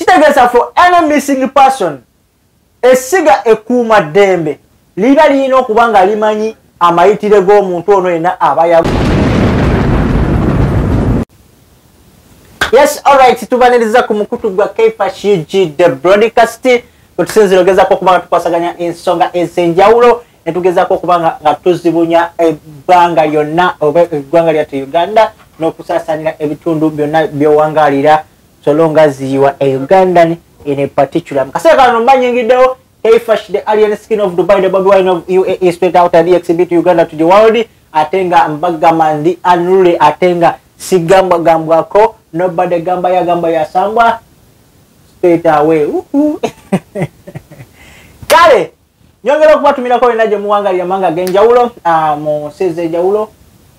kitegeeza for any missing person essiga ekuuma ddembe liba lirina okuba nga limanyi amayitire g'omuntu ono yenna aba. Yes, alright, tubaniriza ku mukutu gwa Kaifash UG the broadcast kutusinzira ogezako okuba nga tukwasaganya ensonga ez'enjawulo ne tugezako okuba nga tuzibunya ebbanga lyonna oba eggwanga lyattu Uganda n'okusaasaanira ebitundu byonna by'owangalira so long as you are a Ugandan in a particular. Kaseera kano mbanyingiddewo Kaifash the alien skin of Dubai, the Bobby Wine of UAE straight out of the exhibit Uganda to the world. Atenga mbagama ndi anule atenga sigamba gambwako nobody gamba ya sambwa straight away. Kale nyongera kubatumira enaje muwangalira manga genjawulo mu seze jawulo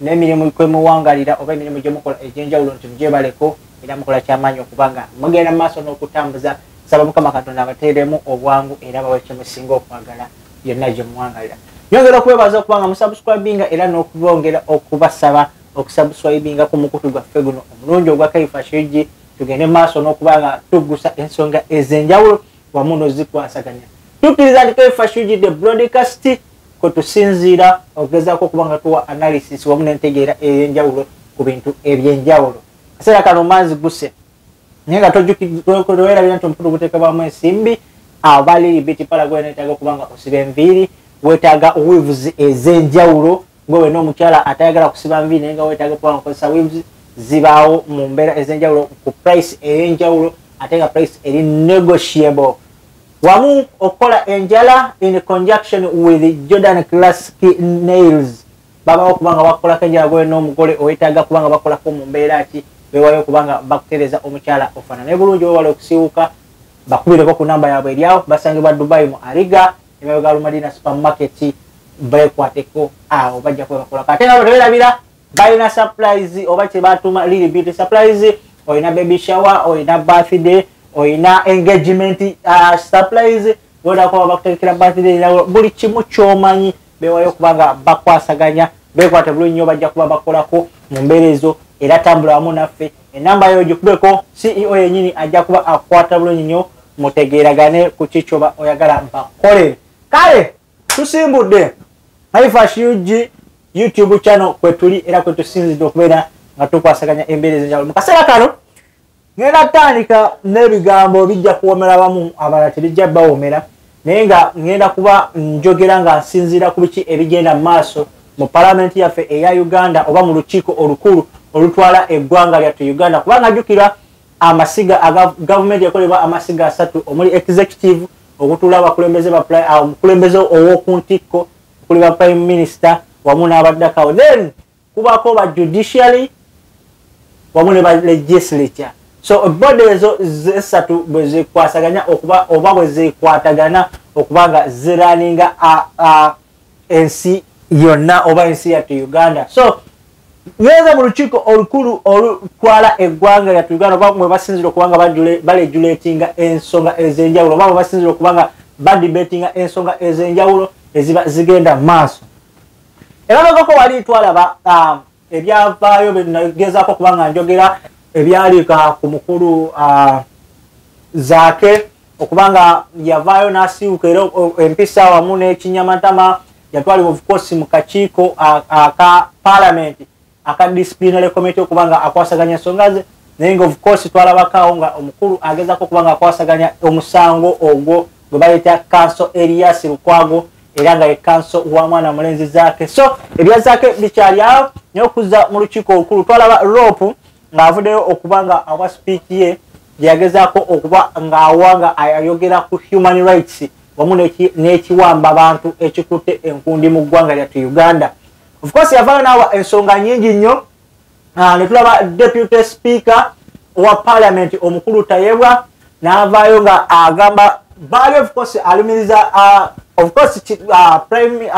n'emirimu kwe muwangalira oba emirimu gye mukola ejenjawulo ntuje baleko era mukola kyamanyi okubanga mugenda maaso n'okutambuza sababu kama Katonda abateeremu obwangu era baweche musinga okwagala yonna gye muwangalira. Nyongera okwebaza okubanga musubscribinga era n'okubongera okubasaba okusubscribinga ku mukutu gwaffe guno omulungi ogwa Kaifash UG tugende maaso n'okubanga tugusa ensonga ez'enjawulo wamu n'ozikwasaganya. Tukkiriza nti Kaifash UG the broadcast ko tusinziira okugezaako okubanga tuwa analysis wamu n'entegeera ey'enjawulo ku bintu eby'enjawulo. Kaseera kano manzi guse Nenga tojukidoera bintu mputu gutekebwamu ensimbi abali biti pala gwe netaga okubanga osiba enviri wetaaga weaves ez'enjawulo gwe n'omukyala atayagala kusiba enviri nenga wetaaga kubanga okozesa weaves zibaawo mu mbeera ez'enjawulo ku price ey'enjawulo ate nga price eri negotiable wamu okola enjala in conjunction with Jordan Classic Nails baba okubanga bakola kenjala gwe n'omugole owetaaga kubanga bakolako mu mbeera ki bewayo kubanga bakutereza omukyala ofana ne bulungi wale okusiwuka bakubireko ku namba yabwe eryawo basangibwa Dubai mu Ariga emabega Lumadina supermarket bekwateko awo bajja kwebakola kate nga bateberabira balina surprise oba kye batuma Lily Beauty surprise oyina baby shower oyina birthday oyina engagement surprise wodako bakutekera birthday buli kimu kyomanyi bewayo kubanga bakwasaganya bekwate bulungi nnyo bajja kuba bakolako mu mbeera ezo era tambula wamu naffe enamba yo gikubeko CEO yenyini ajja kuba akwata bulungi nnyo mutegeeragane ku kikyoba oyagala bakole. Kale tusimbudde Kaifash UG YouTube channel kwetuli era kwetusinzidde okubeera nga tukwasaganya embeera ez'enjawulo. Mu kaseera kano ngenda tandika n'ebigambo bijja kuwomera bamu abalala tebijja bawomera naye nga ngenda kuba njogera nga nsinziira ku biki ebigenda mu maaso mu palamenti yaffe eya Uganda oba mu lukiiko olukulu olutwala eggwanga lyattu Uganda kubanga jjukira amasiga aga gavumenti yakolebwa amasiga 3 omuli executive okutula abakulembeze omukulembeze ow'okuntikko okuliba prime minister wamu n'abaddakawo then kubako ba judiciary wamu ne ba legislature so body ezo zesatu bwe zikwasaganya okuba oba bwe zikwatagana okubanga ziraninga ensi yonna oba ensi yattu Uganda. So ngeza mu lukiiko olukulu olutwala eggwanga lyattu Uganda oba mwe basinzira okubanga balejulatinga ensonga ez'enjawulo oba mwe basinzira okubanga badebatinga ensonga ez'enjawulo eziba zigenda maaso. Emabegako wali twalaba ebyavaayo benagezaako okubanga njogera ebyalika ku mukulu Zaake okubanga yavaayo n'asiiwuka era empisa wamu n'ekinyamatama yatwalibwa of course mu kakiiko aka parliament aka disciplinary committee okubanga akwasaganya ensonga ze naye nga of course twalabakaawo nga omukulu agezaako okubanga akwasaganya omusango ogwo gwe bayita Council Elias Lukwago era nga ye Council wa mwana mulenzi Zaake. So ebya Zaake bikyali awo naye okuza mu lukiiko olukulu twalaba Rope ng'avuddeyo okubanga awa speech ye yagezaako okuba ng'awanga ayogera ku human rights wamu n'ekiwamba abantu ekikutte enkundi mu ggwanga lyattu Uganda. Of course yavaayo n'awa ensonga nyingi nnyo ne tulaba deputy speaker wa parliament omukulu Tayebwa n'avaayo nga agamba baali of course alumiriza of course prime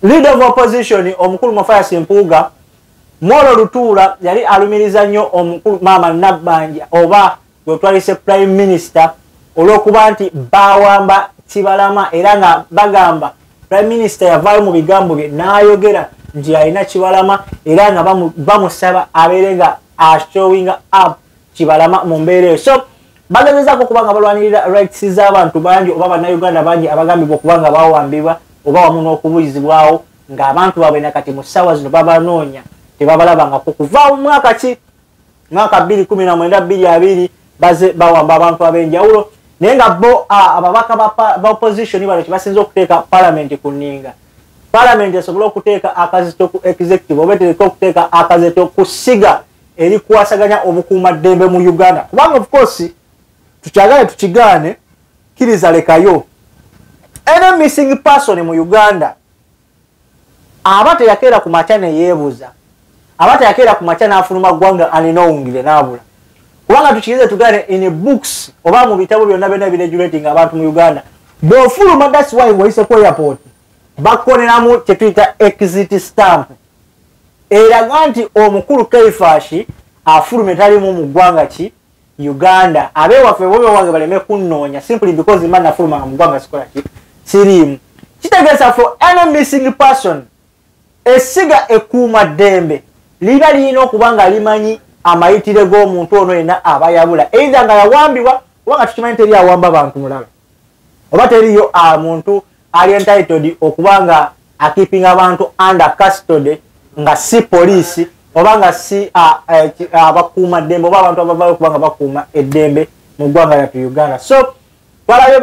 leader of opposition omukulu Mathias Mpuuga Molo Lutuula yali alumiriza nnyo omukulu Maama Nabbanja oba gwe twalise prime minister olw'okuba nti bawamba Kibalama era nga bagamba prime minister yavaayo mu bigambo bye n'ayogera nti alina Kibalama era nga bamusaba abeere nga ashowing up Kibalama mu mbeera eyo. So bagezezako kubanga balwanirira rights z'abantu bangi oba bannayuganda bangi abagambibwa okubanga bawambibwa oba wamu n'okubulizibwawo ng'abantu baabwe nakati mu ssaawa zino babanoonya tebabalabangako kuva mu mwaka ki mwaka 2019-2020 baze bawamba abantu ab'enjawulo naye nga bo ababaka ba opposition bano kyebasinza okuteeka parliament ku nninga parliament esobola okuteeka akazito ku executive oba etereka okuteeka akazito ku siga erikwasaganya obukuumaddembe mu Uganda kubanga of course tukyagale tukigaane kiriza lekayo any missing person mu Uganda aba teyakeera ku makya ne yeebuuza aba teyakeera ku makya n'afuluma ggwanga alina owungire n'abula kubanga tukirize tugaane in books oba mu bitabo byonna byonna biregulating abantu mu Uganda bw'ofuluma that's why ng'oyise ku airport bakukoneramu kye tuyita exit stamp eraga nti omukulu Kaifashi afulume talimu mu ggwanga ki Uganda abewaffe bobe wange baleme kunnoonya simply because imana afuluma nga mu ggwanga sikola ki sirimu kitegeeza for any missing person esiga ekuuma ddembe liba lirina okuba nga limanyi amayitire g'omuntu ono yenna aba yabula either nga yawambibwa oba nga tukimanyi teri awamba bantu mulala oba teriyo muntu ali entitled okuba nga akipinga abantu under custody nga si poliisi oba nga si abakuuma ddembe oba abantu abavayo okuba nga bakuuma eddembe mu ggwanga lyattu Uganda so twalabe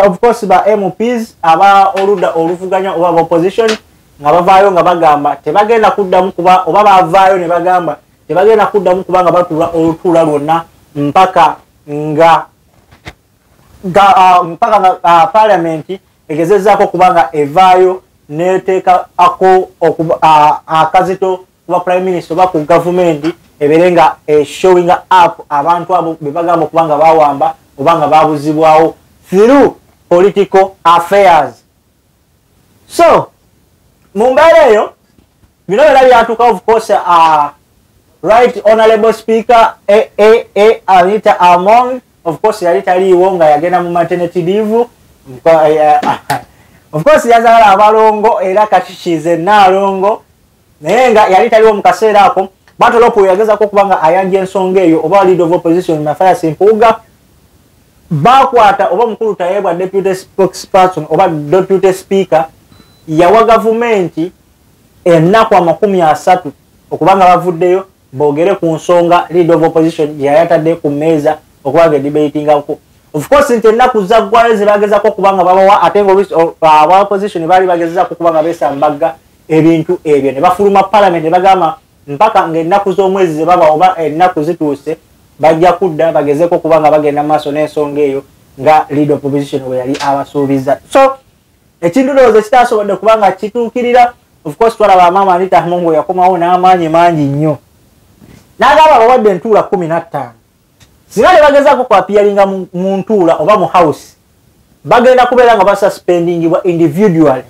of course ba MPs aba oludda oluvuganya oba opposition nga bavaayo nga bagamba tebagenda kuddamu kuba oba bavaayo ne bagamba tebagenda kuddamu kuba nga batula olutuula lwonna mpaka nga parliament egezezzaako kuba nga evaayo neteekako akazito kuba prime minister oba ku gavumenti ebeere nga showing up abantu abo be bagamba okuba nga bawamba oba nga babuzibwawo through political affairs so mu mbeera eyo bino byonna byatuuka of course right honorable speaker Anita Among of course yali taliiwo nga yagenda mu maternity leave of course yazaala abalongo era kati kize naalongo naye nga yali taliiwo mu kaseera ako Batolopo yagezako okuba nga ayanja ensonga eyo oba leader of opposition Mathias Mpuuga bakwata oba mukulu Tayebwa deputy spokesperson oba deputy speaker yawa gavumenti ennaku 30 okubanga bavuddeyo boogere ku nsonga leader of opposition yayatadde ku mmeeza okubanga debatingako of course nti ennaku zaggwayo zebagezako okubanga babawa ate nga aba opposition baali bagezako okubanga beesambagga ebintu ebyo ne bafuluma parliament ne bagamba mpaka ng'ennaku z'omwezi ze baba oba ennaku zituuse bajja kudda bagezeko kubanga bagenda maaso n'ensonga eyo nga leader of opposition bwe yali abasuubiza so ekintu ndowooza ekitaasobodde kubanga kituukirira of course twalaba maama Anita Among yakomawo n'amaanyi mangi nnyo n'agamba bawadde entuula 15 singa ne bagezaako kwapiyaringa mu ntuula oba mu house bagenda kubeera nga basuspendingibwa individually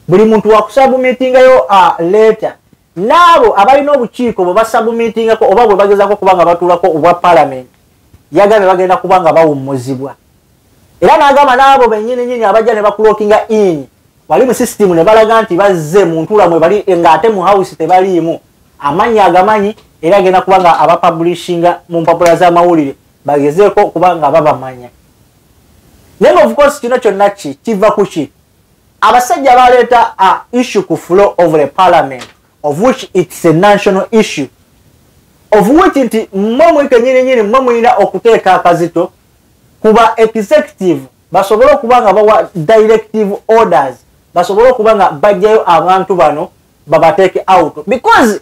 buli muntu wakusabumitingayo letter n'abo abalina obukiiko bwe basabumitingako oba bwe bagezaako kuba nga batuulako obwa parliament yagambye bagenda kuba nga bawummuzibwa era n'agamba n'abo bennyininyini abajja ne bakulookinga in bali mu system ne balaga nti bazze mu ntuula mwe bali ng'ate mu house tebaliimu amannya agamanyi era agenda kuba nga abapublishinga mu mpapula z'amawulire bagezeeko kuba nga babamanya naye of course kino kyonna kiva ku ki abasajja baleeta issue ku floor of the parliament of which it's a national issue of which nti mmwe mwekennyininyini mmwe mulina okuteeka akazito kuba executive basobole okuba nga bawa directive orders basobole okuba nga bajjayo abantu bano babateeke out because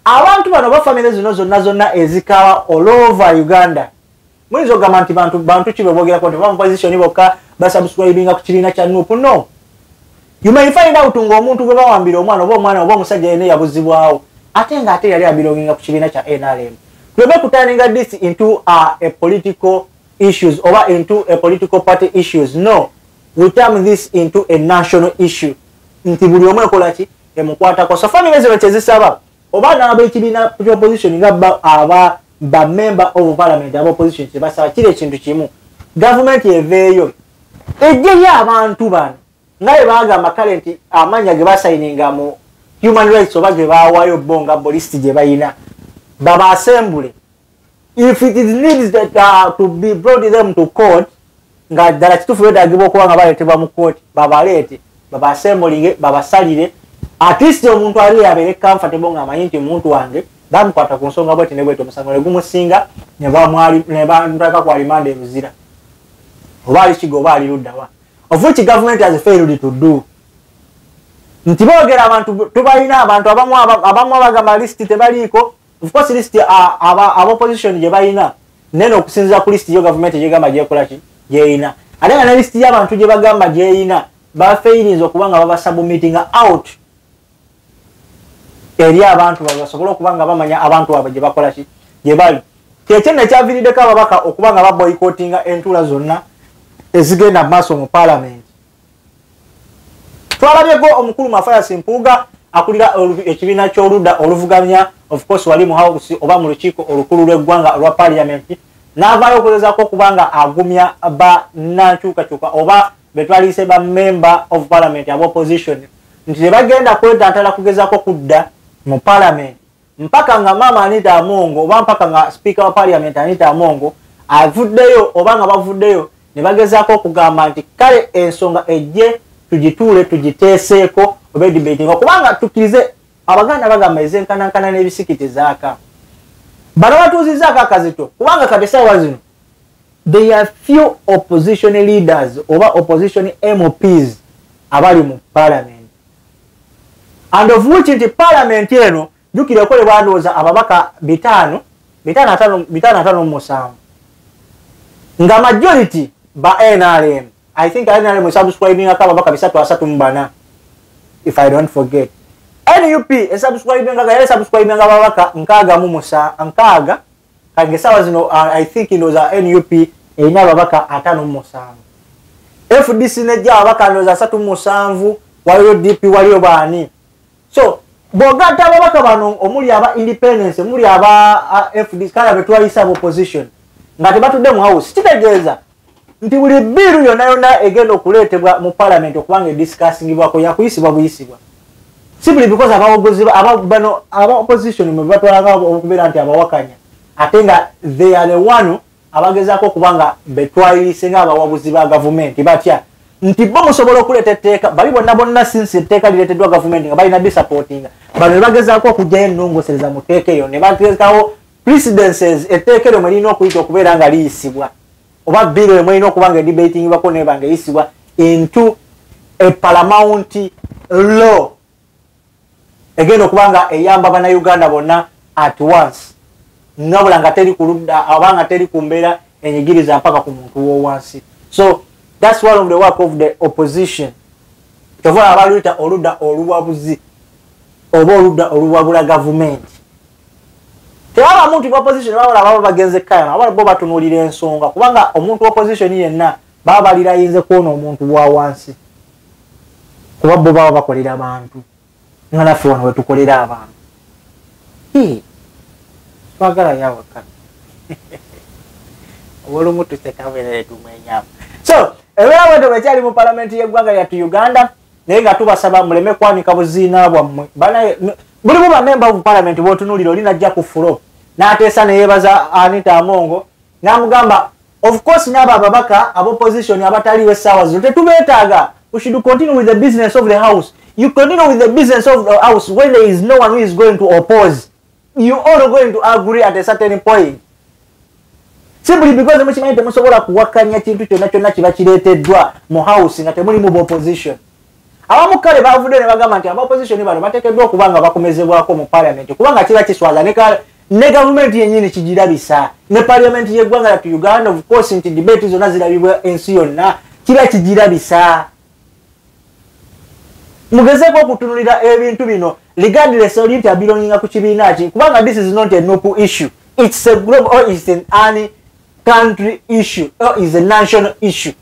abantu bano bafamile zino zonna ezikawa all over Uganda muyinza okugamba nti bantu ki bebogerako nti baba mu position bokka basubscribinga ku kibiina kya Nuupu no you may find out ng'omuntu gwe bawambira omwana oba omusajja yenna yabuzibwawo ate ng'ate yali abelonginga ku kibiina kya NRM tuleme kuturninga this into a political issues or into a political party issues no we turn this into a national issue nti buli omu ekola ki emukwatako so family zino kyezisaba oba n'ab'ekibiina ky'opposition nga ba member of parliament aba opposition kyebasaba kiri ekintu kimu gavumenti eveeyo ejjeyo abantu bano nga bwe bagamba kale nti amannya ge basayininga mu human rights oba ge baawaayo bo nga bolisiti gye bayina baba asembule if it is needs that to be brought them to court nga dala kitufu wetagibwa okuba nga baleetebwa mu court babaleete babassembulinge babasalire at least omuntu ali abeere comfortable nga amanyi nti muntu wange bamukwata ku nsonga bweti ne bweti omusango ne gumusinga ne bamutaka ku alimanda ebuzira oba ali kigo oba ali luddawa of which government has failed to do. Nti boogera abantu tubalina abantu abamu abagamba list tebaliiko. Of course list opposition gye balina nene okusinziira ku list yo government gyegamba gyekola ki gyeyina ate nga ne list y'abantu gye bagamba gyeyina bafairinze okuba nga babasubmitting out eri abantu basobola okuba nga bamanya abantu abo gye bakola ki gye bali kyekyo ekyaviiriddeko ababaka okuba nga baboycottinga entula zonna ezigenda maaso mu parliament. Twalabyeko omukulu Mathias Mpuuga akulira ekibiina ky'oludda oluvugamya of course wali mu house oba mu lukiiko olukulu lw'eggwanga olwa parliament n'avaayo okugezaako okubanga agumya bannankyukakyuka oba betwaliise ba member of parliament aba opposition nti tebagenda kwetantala kugezaako kudda mu parliament mpaka nga maama Anita Amongo oba mpaka nga speaker wa parliament Anita Amongo avuddeyo oba nga bavuddeyo ne bagezaako okugamba nti kale ensonga ejje tugituule tugiteeseeko oba debatinga kubanga tukkirize abaganda bagamba ezenkanankana n'ebisikiti zaaka bano batuuzizaako akazito kubanga kati essaawa zino there are few opposition leaders oba opposition MPs abali mu parliament and of which nti parliament eno jjukira okolebwa ndowooza ababaka 557 nga majority ba NRM. I think NRM is subscribing akababaka 334 if I don't forget. NUP is subscribing akababaka nkaaga kange sawa zino I think inoza NUP erina ababaka 57. FDC nejja ababaka ndoza 37 waliyo DP waliyo baani. So bogata ababaka bano omuli aba independence omuli aba FDC kala betwalisa opposition nga tebatudde mu house kitegeeza nti buli biru yonna egenda okuleetebwa mu parliament okubanga discussingibwako yakuyisibwa buyisibwa simply because aba opposition mwe batwalaga okubeera nti abawakanya ate nga they are the one abagezaako okubanga betwalise nga abawabuzi ba gavumenti batya nti bo musobola okuleeta etteeka bali bonna since etteeka lireeteddwa gavumenti nga balina disappointinga bano ne bagezaako okujjayo ennongosereza mu tteeka eyo ne bateekawo precedences etteeka eryo mwe lirina okuyita okubeera nga liyisibwa oba bill emwe ino kubanga debating bako nebanga isibwa into a paramount law again okubanga eyamba bana Uganda bonna at once nabula nga teri kuludda abanga teri kumbera enyigiriza mpaka ku muntu wo wansi. So that's one of the work of the opposition tovola abaluita oludda oluwabuzi oba oludda oluwabula government tewaba muntu wa opposition baba bagenze kaya abala bo batunulira ensonga kubanga omuntu wa opposition yenna baba balira yinze kuona omuntu wa wansi kuba bo baba bakolera abantu nga nafe wano wetukolera abantu twagala yawaka olumutu tekabere tumwenyama. So ebeera wendo bekyali mu parliament y'eggwanga lyattu Uganda naye nga tubasaba muleme kwanika buziina bwammwe buli mu bamemba of parliament botunulira olinajja ku fulo n'ateesa ne yeebaza Anita Amongo n'amugamba of course n'abo ababaka ab'opposition abataliwo essaawa zino tetubeetaaga. We should continue with the business of the house. You continue with the business of the house when there is no one who is going to oppose. You all are going to agree at a certain point. Simply because mukimanyi temusobola kuwakanya kintu kyonna kyonna kiba kireeteddwa mu house nga temuli mu opposition. Abamu kale bavudde ne bagamba nti aba opposition bano bateekeddwa okuba nga bakomezebwako mu parliament kubanga kiba kiswaza ne government yennyini kigirabisa ne parliament y'eggwanga lyattu Uganda of course nti debate zonna zirabibwa ensi yonna kiba kigirabisa. Mugezeeko okutunulira ebintu bino regardless of nti abelonginga ku kibiina ki kubanga this is not a NUP issue, it's a global or it's an country issue or is a national issue.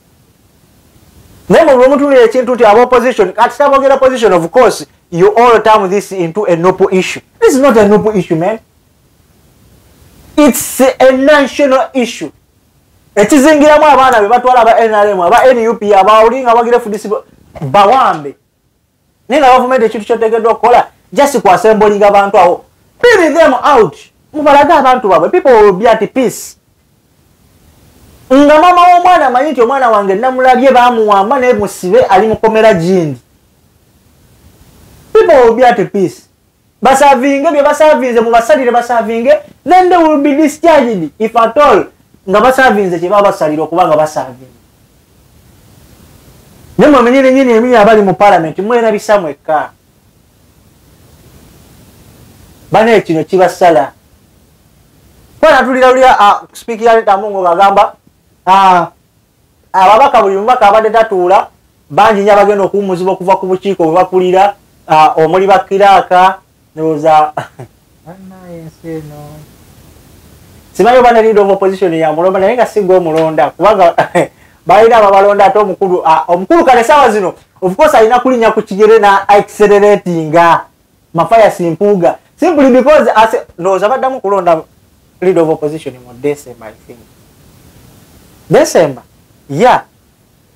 Nemo mutunulira ekintu nti aba opposition kati tabogera opposition of course you all term this into a NUP issue. This is not a NUP issue, man. It's a national issue. Ekizingiramu abaana be batwala aba NRM aba NUP aba olinga bagire FDC bawambe nina government ekintu kyotegeddwa okukola just ku assembling abantu awo. Build them out. mubalaga abantu babwe. People will be at peace. Nga mama w'omwana amanyi nti omwana wange namulabye bamuwamba naye musibe ali mukomera gindi. People will be at peace. Basavinge bye basavinze mubasalire basavinge, then they will be discharged if at all nga basavinze kye baba basalire okubanga basavinge. Nemwe menyine nyine emi abali mu parliament mwena bisamweka. Bane kino kibasala. Kwa tulira speaker ya Tamungo bagamba ababaka buli mubaka abadde tatuula bangi nya bagenda okumuziba okuva ku bukiiko bwe bakulira omuli bakiraka noza simanyi bana leader of opposition ya mulomba naye nga singo omulonda kubanga balina ababalonda ate omukulu kale sawa zino of course alina kulinya ku kigere na acceleratinga mafaya simpuga simply because noza baddamu kulonda leader of opposition in December, I think. December? Yeah.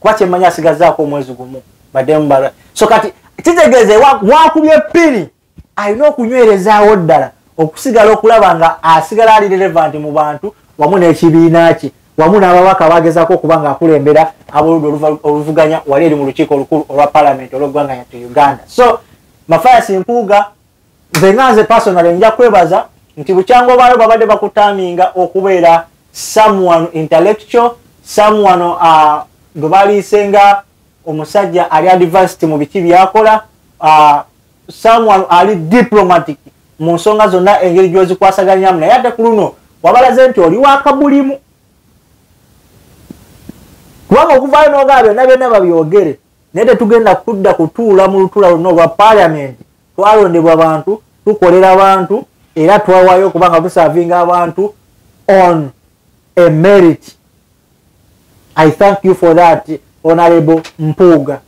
Kwache manya asigazaako omwezi gumu. Bademba. So kati, kitegeze wakubye pini. Alina okunywerezaawo ddala. Okusigala okulaba nga asigala ali relevant mu bantu. Wamu n'ekibiina kye. Wamu n'ababaka bagezaako okubanga akulembera ab'oludda oluvuganya wali eri mu lukiiko olukulu olwa parliament olw'eggwanga lyattu Uganda. So, Mafaya Simpuuga, nze nga nze personally nja kwebaza nti bukyango baayo babadde bakutaminga okubeera someone intellectual, someone gwe baliisenga omusajja ali advanced mu biki byakola, someone ali diplomatic mu nsonga zonna engeri gy'ozikwasaganyamu naye ate ku luno wabalaze nti oli wakabulimu kubanga okuvaayo n'ogaa byonna babyogere naye tetugenda kudda kutuula mu lutula luno olwa parliament. Twalondebwa abantu, tukolera abantu era twawaayo kubanga tusavinga abantu on a merit. I thank you for that, Honorable Mpuuga.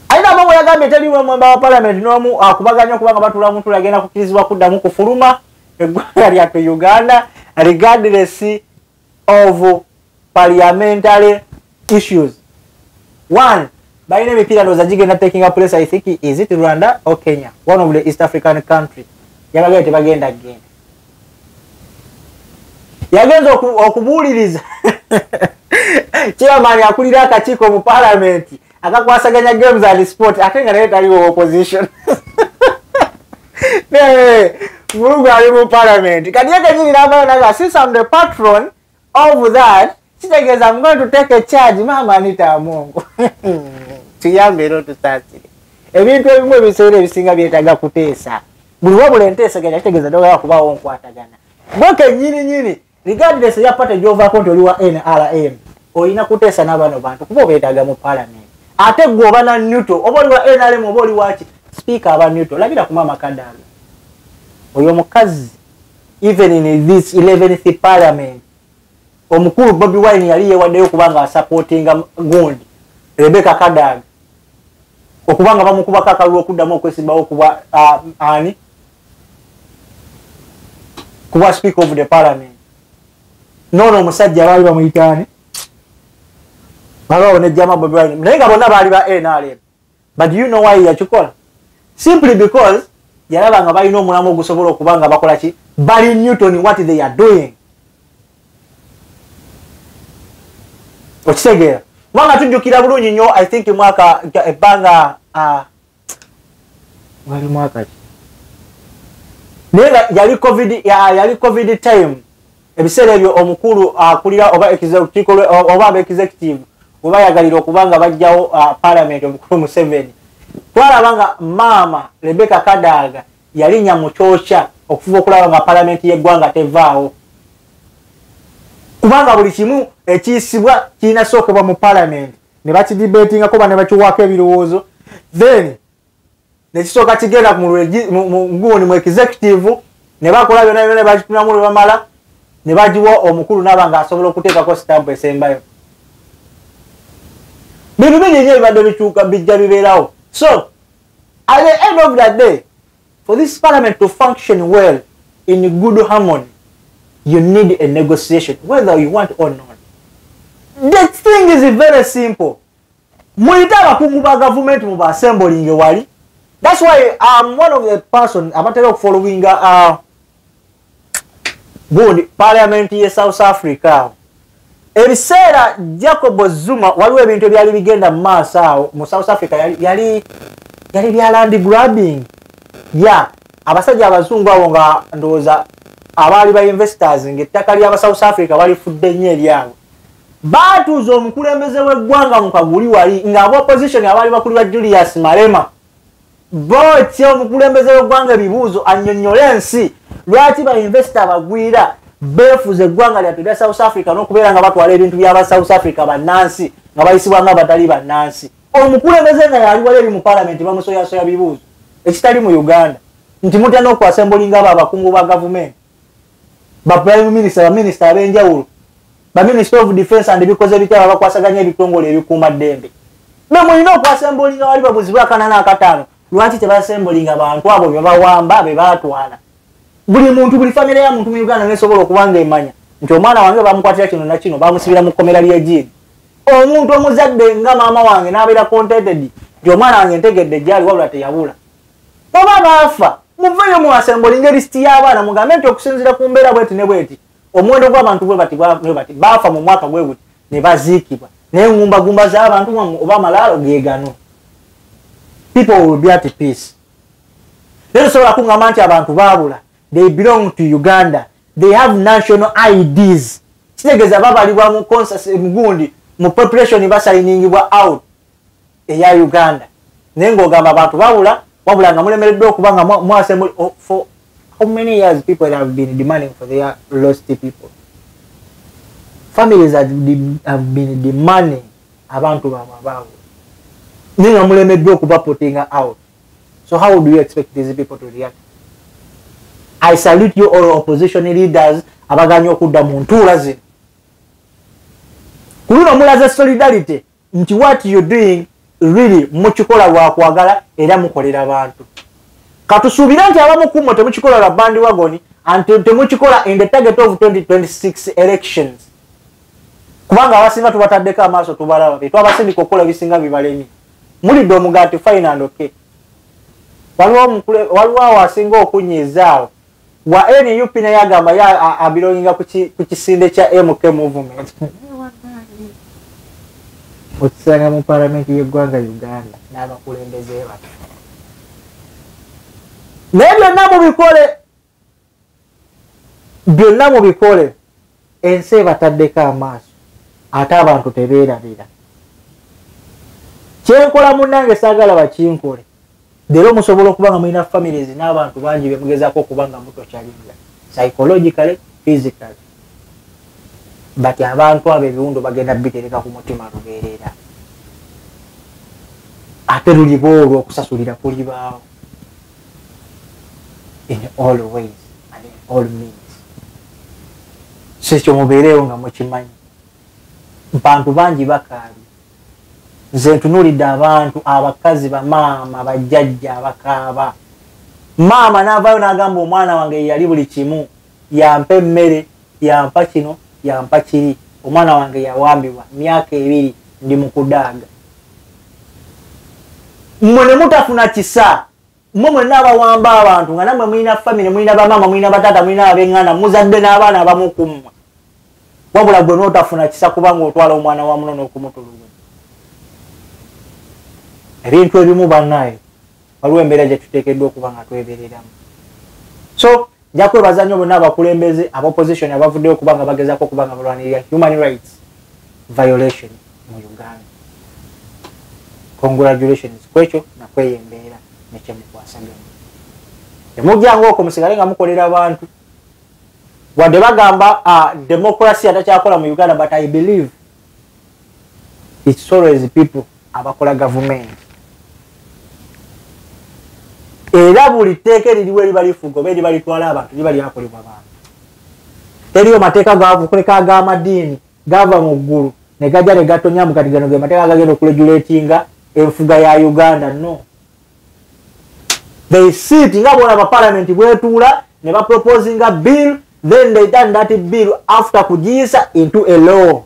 Aina abamu yagambye taliwo mwemba wa parliament n'omu akubaganya okubanga batuula mu ntula agenda kukkirizibwa kuddamu kufuluma eggwanga lyattu Uganda regardless of parliamentary issues. One, balina emipiira ndowooza gigenda taking a place, I think, is it Rwanda or Kenya? One of the East African country. Yabagenda tebagenda genda. Yagenza okubuuliriza chairman akulira akakiiko mu parliament akakwasaganya games and sport ate nga naye taliwo opposition. Mulungu ali mu parliament. Kati ye kenyini n'abaana since I'm the patron of that, kitegeeza I'm going to take a charge. Mama Anita Mungu. Tuyambe ero tusaasire. Ebintu ebimu ebiseera ebisinga byetaaga kuteesa. Buli wabula enteesaganya kitegeeza dogala kubaawo nkwatagana. Bwe nyini regardless ya pate gy'ovaako nti oli wa NRM olina kuteesa n'abano bantu kuba obeetaaga mu parliament. Ate gwe oba na neutral oba oli wa NRM oba oli waki speaker aba neutral. Labira ku Mama Kadaga oyo mukazi even in this 11th parliament omukulu Bobi Wine yali yewaddeyo kubanga asupportinga gundi Rebecca Kadaga okubanga bamukubako akalulu okuddamu okwesimbawo kuba ani kuba speaker of the parliament. Nono omusajja baali bamuyitaani balwawo nejjama Bobi Wine naye nga bonna baali ba NRM. But do you know why yakikola? Simply because yalaba nga balina omulamu ogusobola okubanga bakola ki bali neutral in what they are doing. Okitegeera kubanga tujjukira bulungi nnyo I think mwaka ebbanga wali mwaka ki naye yali covid time ebiseera ebyo omukulu akulira oba executive oba yagalira okubanga bajjawo parliament omukulu Museveni twalabanga Mama Rebecca Kadaga yalinya mu kyokya okufuba okulaba nga parliament y'eggwanga tevaawo kubanga buli kimu ekiyisibwa kirina sookebwa mu parliament ne bakidibetinga kuba ne bakiwaako ebirowoozo then nekisooka kigenda mu executive ne bakola byonna ne bakitunamu ne bamala ne bagiwa omukulu n'aba nga asobola okuteekako stamp esembayo. Bintu bingi nnyo ebibadde bikyuka bijja bibeerawo. So at the end of the day, for this parliament to function well in good harmony, you need a negotiation whether you want or not. The thing is very simple. Muyita abakungu ba government mu ba assembling wali That's why I'm one of the person abatera following good parliament ye South Africa. Ebiseera Jacob Zuma waliwo ebintu byali bigenda mu maaso awo mu South Africa yali bya land grabbing. Ya abasajja abazungu abo nga ndowooza abaali ba investors ng'ettaka ly'aba South Africa balifudde nnyo eryabwe. Baatuuza omukulembeze w'eggwanga mu kaguli wali ng'aba opposition abaali bakuli ba Julius Malema bootya omukulembeze w'eggwanga ebibuuzo annyonnyole ensi lwaki ba investor bagwira beefuza eggwanga lyattu lya South Africa n'okubeera nga batwala ebintu by'aba South Africa bannansi nga bayisibwa nga batali bannansi. Omukulembeze nga yali wali eri mu parliament bamusoyasoya bibuuzo ekitali mu Uganda nti mutya n'okwasembulinga abo abakungu ba gavumenti ba prime minister ba minister ab'enjawulo ba minister of defense and bikoze bitya bakwasaganya ebitongole ebikuuma ddembe ne mulina okwasembulinga wali babuzibwa akanana akataano lwaki tebasembulinga abantu abo bye bawamba be baatwala. Buli muntu buli famire ya muntu mu Uganda nesobola okubanga emanya nti omwana wange bamukwatira kino na kino bamusibira mu kkomera ly'ejjiini. Omuntu omuzadde nga maama wange n'abeera contented nti omwana wange ntegedde gyali wabula teyabula. Oba baafa muveyo mu asembulinga lisiti y'abaana mugambe nti okusinziira ku mbeera bweti ne bweti omuwendo gw'abantu bwe bati baafa mu mwaka bwe buti ne baziikibwa naye ngumbagumba z'abantu oba malaalo geegano. People will be at peace. Leero sobola kungamba nti abantu baabula. They belong to Uganda. They have national IDs. Kitegeeza babalibwa mu consensus mugundi mu population basayiningibwa out eya Uganda. Naye ng'ogamba abantu babula wabula nga mulemereddwa okuba nga mwasembuli for how many years people have been demanding for their lost people. Families have been demanding abantu babababula. Naye nga mulemereddwa okuba putting out. So how do you expect these people to react? I salute you all opposition leaders abaganya okudda mu ntuula zino. Kuluna mulaze solidarity nti what you doing really mukikola lwa kwagala era mukolera abantu. Katusuubira nti abamu kumwe temukikola lwa bandi wagoni and temukikola in the target of 2026 elections. Kubanga abasinga tubataddeko amaaso tubalaba be twabasindika okukola ebisinga bibalemi. Mulidde omugaati fine and okay. Waliwo awasinga okunyezaawo wa NUP naye agamba ya abiroyinga ku kisinde kya MK movement. Okusanga mu parliament y'eggwanga Uganda n'abakulembeze bati. Naye byonna mubikole ensi ebataddeko amaaso ate abantu tebeerabira. Kyenkola munnange saagala bakinkole. Leero musobola okuba nga mulina families n'abantu bangi be mugezaako okuba nga mutokyalinga psychologically, physically. But abantu abo ebiwundu bagenda bitereka ku mutima lubeerera. Ate luliba olwo okusasulira kulibaawo. In all ways and in all means. Sekyo mubeereewo nga mukimanyi. Bantu bangi bakaali. Nze ntunuulidde abantu abakazi bamaama bajjajja abakaaba. Maama n'avaayo n'agamba omwana wange yali buli kimu yampa emmere yampa kino yampa kiri. Omwana wange yawambibwa myaka 2 ndi mu kudaaga. Mmwe ne mutafuna kisa mmwe mwenna abawamba abantu nga nammwe mulina famire mulina bamaama mulina bataata mulina ab'eŋŋanda muzadde n'abaana abamu ku mmwe. Wabula gwe n'otafuna kisa kubanga otwala omwana wa muno n'okumutulugunya. Ebintu ebimu bannaye waliwo embeera gye tuteekeddwa okuba nga twebereramu. So nja kwebaza nnyo bonna abakulembeze ab'opposition abavuddeyo okuba nga bagezaako okuba nga balwanirira human rights violation mu Uganda. Congratulations kwekyo nakweyembeera nekyemukwasaganya. Temujjanga okwo musigale nga mukolera abantu. Wadde bagamba democracy atakyakola mu Uganda, but I believe it's always people abakola government. Era buli tteeka eririwo eribalifuga oba eribalitwala abantu liba lyakolebwa abantu. Teriyo mateeka gavukuleka ag'amadiini gava mu ggulu ne gajja ne gatonyamu kati gano ge mateeka gagenda okuregulatinga enfuga ya Uganda. No. They sit nga bona ba parliament bwetuula ne baproposing a bill, then they turn that bill after kugiyisa into a law.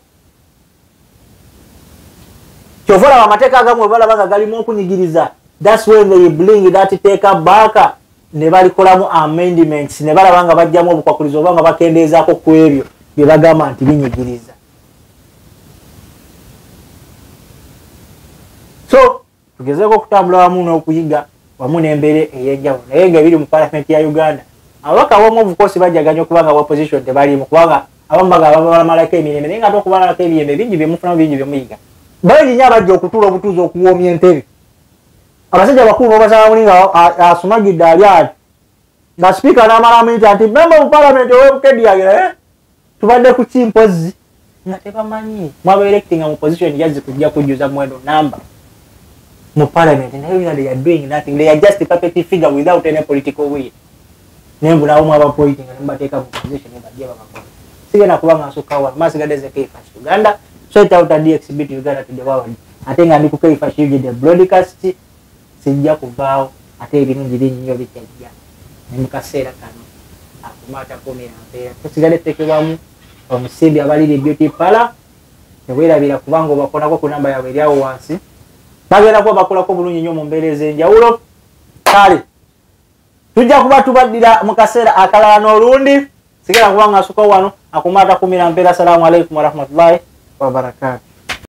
Kyovola amateeka agamu balaba nga galimu okunyigiriza That's when they bring that take back ne balikolamu amendments ne balabanga bajjamu obukwakulizo obanga bakendeezaako ku ebyo bye bagamba nti binyigiriza. So tugezeeko okutambula wamu n'okuyiga wamu n'embeera ey'enjawulo naye ng'ebiri mu palamenti ya Uganda ababaka abamu obukoosi bajjaganya okubanga opposition tebaliimu kubanga abamu bagamba balamalako emirembe naye nga ate okubamalako ebiyembe bingi byemufunamu bingi byemuyiga bayinya abajja okutuula obutuuzi okuwoomya entebe abasajja bakulu n'obasanga muli nga asumagidde ali ati nga sipiika n'amalamu nti memba mu palamenti ow'obukediyagera tubadde ku kimpozi nga tebamanyi mwabaelectinga mu position yazzi kujja kujjuza mwendo namba mu parliament naye they are doing nothing. They are just a puppet figure without any political will. Nembu na umwa bapointing na mbateka mu position mbajja bakakora. Sigena kubanga asuka wa masigadeze Kaifash Uganda straight out and exhibit Uganda to the world. Atenga ndi ku Kaifash the broadcast sijja kuvaawo ate ebirungi binnyo bitajja. Nemukasera kano akumata 10 ampere. Tusigade tekebwamu omusimbi abalire beauty parlor. Tewelabira kubanga bakonako ku namba yawe eryawo wansi. Bagenda kuba bakolako bulungi nnyo mu mbeera ez'enjawulo. Kale tujja kuba tubaddira mu kaseera akalala n'olundi sigala kubanga asuka wano akumata 10 ampere. Assalamu alaikum warahmatullahi wabarakatuh.